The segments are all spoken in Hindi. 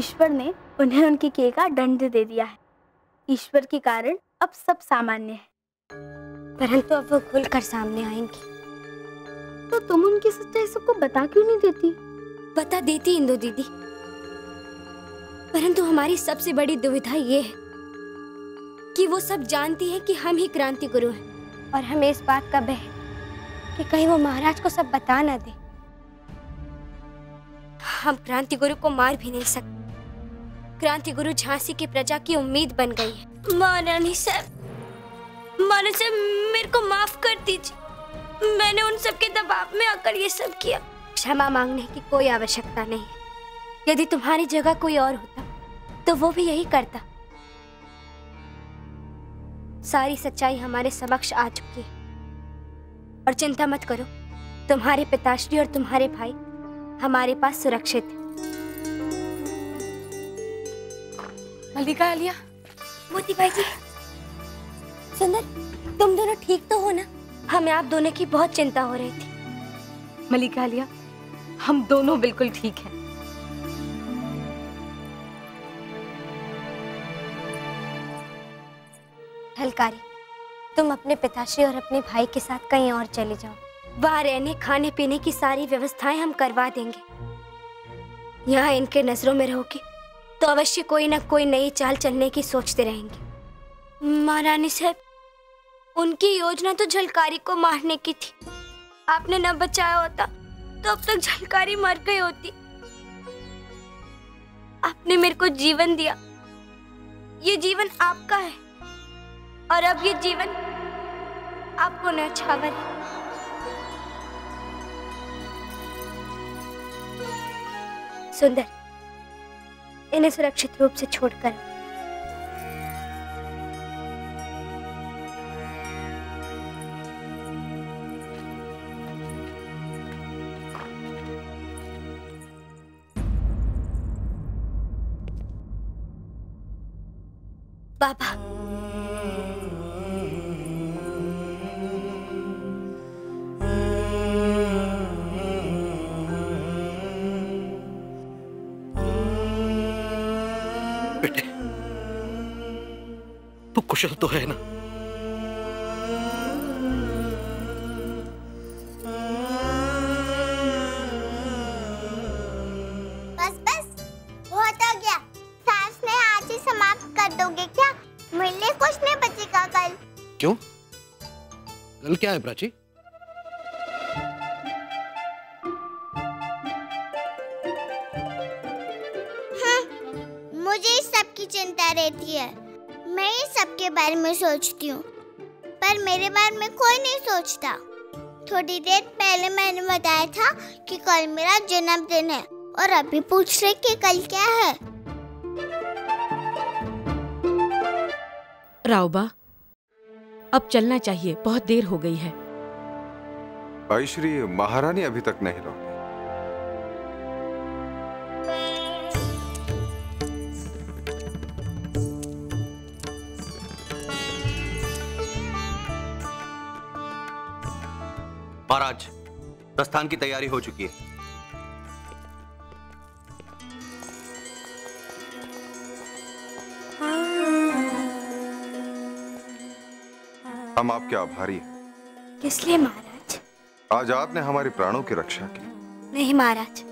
ईश्वर ने उन्हें उनकी किए का दंड दे दिया है। ईश्वर के कारण अब सब सामान्य है। परंतु अब वो खुलकर सामने आएंगी। तो तुम उनकी सच्चाई सबको बता क्यों नहीं देती? बता देती इंदु दीदी, परंतु हमारी सबसे बड़ी दुविधा ये है कि वो सब जानती है कि हम ही क्रांति गुरु हैं, और हमें इस बात का भय है कि कहीं वो महाराज को सब बता ना दे। हम क्रांति गुरु को मार भी नहीं सकते। क्रांति गुरु झांसी की प्रजा की उम्मीद बन गई है। महारानी साहब, मेरे को माफ कर दीजिए। मैंने उन सब के दबाव में आकर ये सब किया। क्षमा मांगने की कोई आवश्यकता नहीं है। यदि तुम्हारी जगह कोई और होता तो वो भी यही करता। सारी सच्चाई हमारे समक्ष आ चुकी है, और चिंता मत करो, तुम्हारे पिताश्री और तुम्हारे भाई हमारे पास सुरक्षित है। मल्लिका, आलिया, मोती भाई जी, सुंदर, तुम दोनों ठीक तो हो ना? हमें आप दोनों की बहुत चिंता हो रही थी। मल्लिका, आलिया, हम दोनों बिल्कुल ठीक हैं। झलकारी, तुम अपने पिताश्री और अपने भाई के साथ कहीं और चले जाओ। वहाँ रहने खाने पीने की सारी व्यवस्थाएं हम करवा देंगे। यहाँ इनके नजरों में रहोगे तो अवश्य कोई ना कोई नई चाल चलने की सोचते रहेंगे। महारानी साहब, उनकी योजना तो झलकारी को मारने की थी। आपने न बचाया होता तो अब तक झलकारी मर गई होती। आपने मेरे को जीवन दिया, ये जीवन आपका है, और अब ये जीवन आपको न्यौछावर है। सुंदर, इन्हें सुरक्षित रूप से छोड़कर बाबा। बेटे, तू कुशल तो है ना? बस बस, बहुत हो गया। सास ने आज ही समाप्त कर दोगे क्या? मेरे लिए कुछ नहीं बचेगा कल। क्यों? कल क्या है प्राची? मुझे इस सब की चिंता रहती है। मैं इस सब के बारे में सोचती हूँ, पर मेरे बारे में कोई नहीं सोचता। थोड़ी देर पहले मैंने बताया था कि कल मेरा जन्मदिन है, और अभी पूछ रहे कि कल क्या है। रावबा, अब चलना चाहिए, बहुत देर हो गई है। भाई श्री महारानी अभी तक नहीं लौटी। महाराज, प्रस्थान की तैयारी हो चुकी है। हम आपके आभारी हैं। किस लिए महाराज? आज आपने हमारे प्राणों की रक्षा की। नहीं महाराज,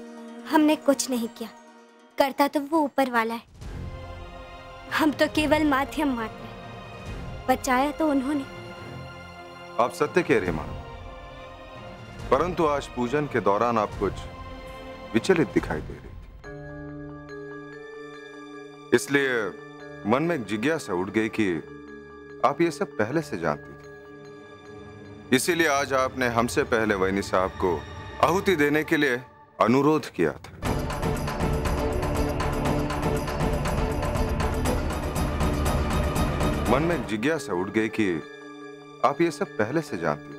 हमने कुछ नहीं किया। करता तो वो ऊपर वाला है। हम तो केवल माध्यम मात्र हैं। बचाया तो उन्होंने। आप सत्य कह रहे मां, परंतु आज पूजन के दौरान आप कुछ विचलित दिखाई दे रही थी। इसलिए मन में एक जिज्ञासा उठ गई कि आप ये सब पहले से जानती थी। इसीलिए आज आपने हमसे पहले वैनी साहब को आहुति देने के लिए अनुरोध किया था। मन में एक जिज्ञासा उठ गई कि आप ये सब पहले से जानती थी।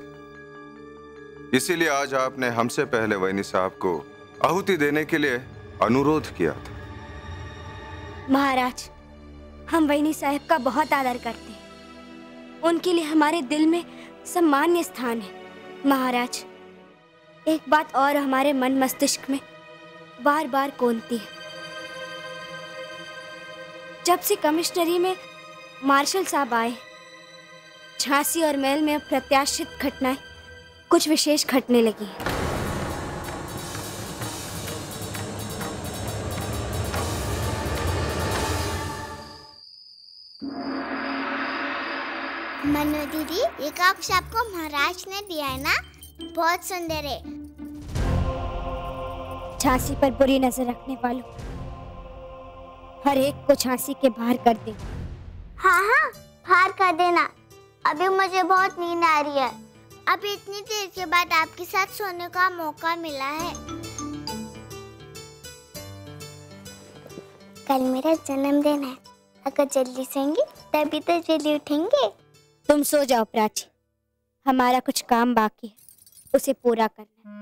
इसीलिए आज आपने हमसे पहले वैनी साहब को आहुति देने के लिए अनुरोध किया था। महाराज, हम वैनी साहब का बहुत आदर करते हैं। उनके लिए हमारे दिल में सम्मान्य स्थान है। महाराज, एक बात और हमारे मन मस्तिष्क में बार बार कौंधती है। जब से कमिश्नरी में मार्शल साहब आए, झांसी और महल में अप्रत्याशित घटनाएं कुछ विशेष घटने लगी हैं। मनु दीदी, ये कक्ष आपको महाराज ने दिया है ना? बहुत सुंदर है। झांसी पर बुरी नजर रखने वालों हर एक को झांसी के बाहर कर दे। हाँ हाँ, बाहर कर देना। अभी मुझे बहुत नींद आ रही है। अभी इतनी देर के बाद आपके साथ सोने का मौका मिला है। कल मेरा जन्मदिन है। अगर जल्दी सोएंगे तभी तो जल्दी उठेंगे। तुम सो जाओ प्राची, हमारा कुछ काम बाकी है, उसे पूरा करना है।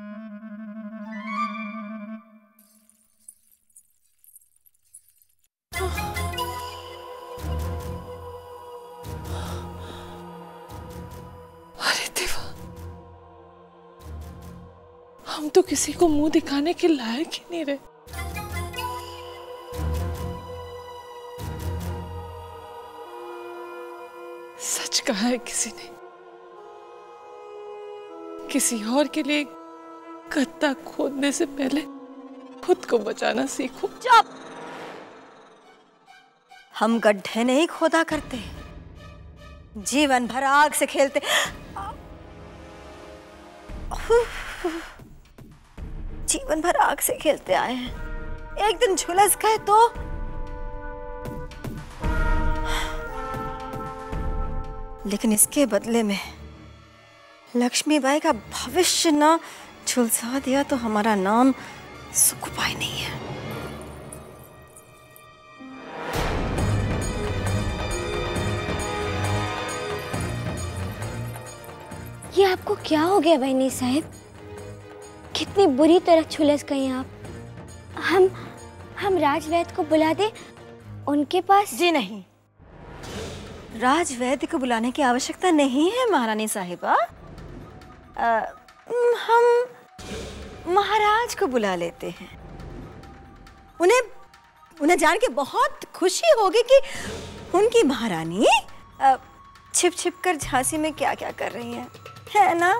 अरे देवा, हम तो किसी को मुंह दिखाने के लायक ही नहीं रहे। सच कहा है किसी ने, किसी और के लिए गड्ढा खोदने से पहले खुद को बचाना सीखो। चुप! हम गड्ढे नहीं खोदा करते, जीवन भर आग से खेलते। जीवन भर आग से खेलते आए हैं, एक दिन झुलस गए तो लेकिन इसके बदले में लक्ष्मीबाई का भविष्य ना झुलसा दिया तो हमारा नाम सुखबाई नहीं है। ये आपको क्या हो गया बहनी साहब? कितनी बुरी तरह झुलस गई आप। हम राजवैद्य को बुला दे उनके पास? जी नहीं, राजवैद्य को बुलाने की आवश्यकता नहीं है महारानी साहिबा। हम महाराज को बुला लेते हैं। उन्हें जान के बहुत खुशी होगी कि उनकी महारानी छिप छिप कर झांसी में क्या क्या कर रही है ना?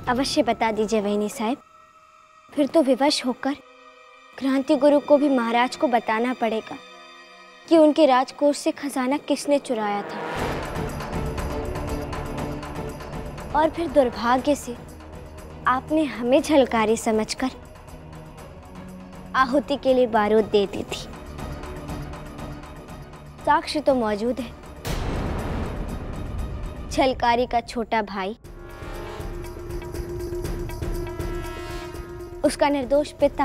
अवश्य बता दीजिए बहनी साहब, फिर तो विवश होकर क्रांति गुरु को भी महाराज को बताना पड़ेगा कि उनके राजकोष से खजाना किसने चुराया था। और फिर दुर्भाग्य से आपने हमें झलकारी समझकर आहुति के लिए बारूद दे दी थी। साक्ष्य तो मौजूद है। झलकारी का छोटा भाई, उसका निर्दोष पिता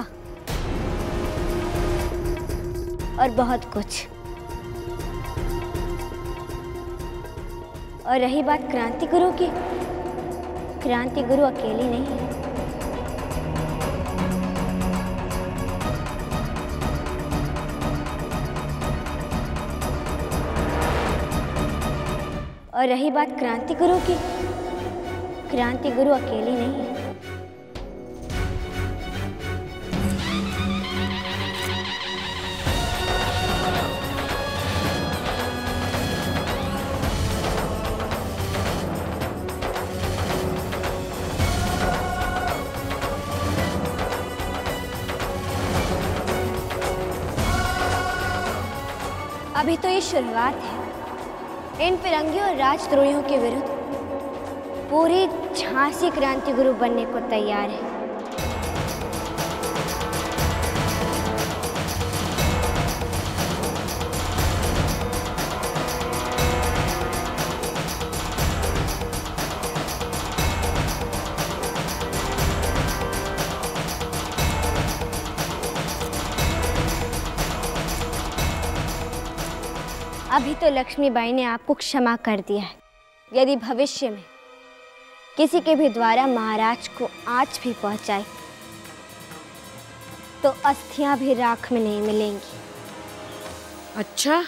और बहुत कुछ। और रही बात क्रांति गुरु की, क्रांति गुरु अकेली नहीं है। और रही बात क्रांति गुरु की, क्रांति गुरु अकेली नहीं है। अभी तो ये शुरुआत है। इन फिरंगियों और राजद्रोहियों के विरुद्ध पूरी झांसी क्रांति गुरु बनने को तैयार है। अभी तो लक्ष्मीबाई ने आपको क्षमा कर दिया है। यदि भविष्य में किसी के भी द्वारा महाराज को आँच भी पहुंचाए तो अस्थियां भी राख में नहीं मिलेंगी। अच्छा,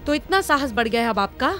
तो इतना साहस बढ़ गया है अब आपका?